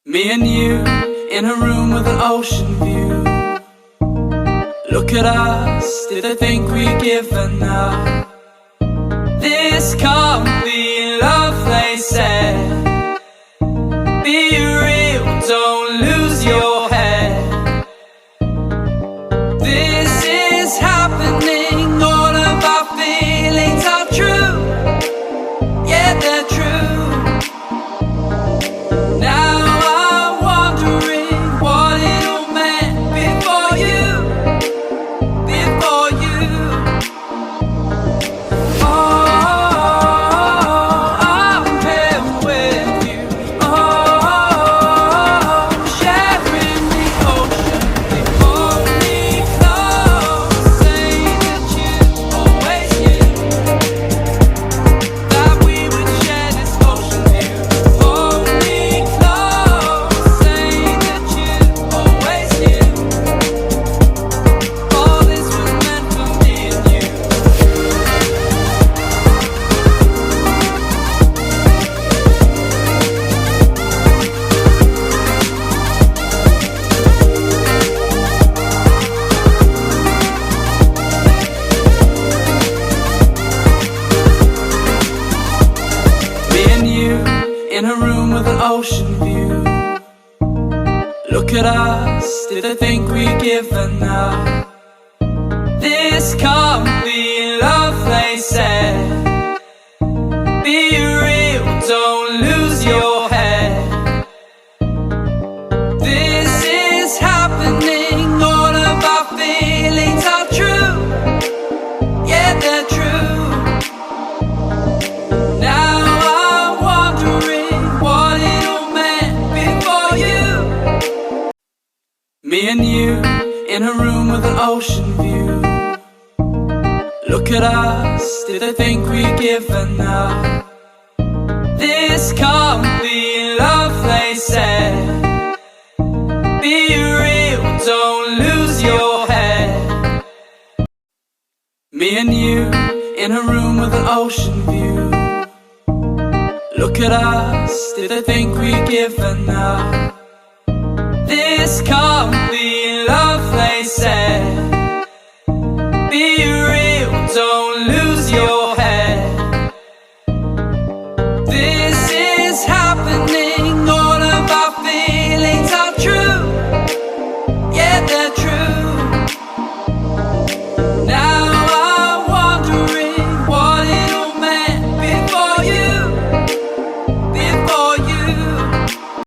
Me and you in a room with an ocean view. Look at us, did I think we'd given up? This can't be love, they said. Be real, don't lose your head. This is happening, all of our feelings are true. Yeah, they're true. Now I'm wondering what it all meant before you. In a room with an ocean view. Look at us, did I think we'd given up? This can't be love, they said. Be real, don't lose your head. This is happening, all of our feelings are true. Yeah, they're true. Me and you in a room with an ocean view. Look at us, did I think we'd given up? This can't be love, they said. Be real, don't lose your head. Me and you in a room with an ocean view. Look at us, did I think we'd given up? This can't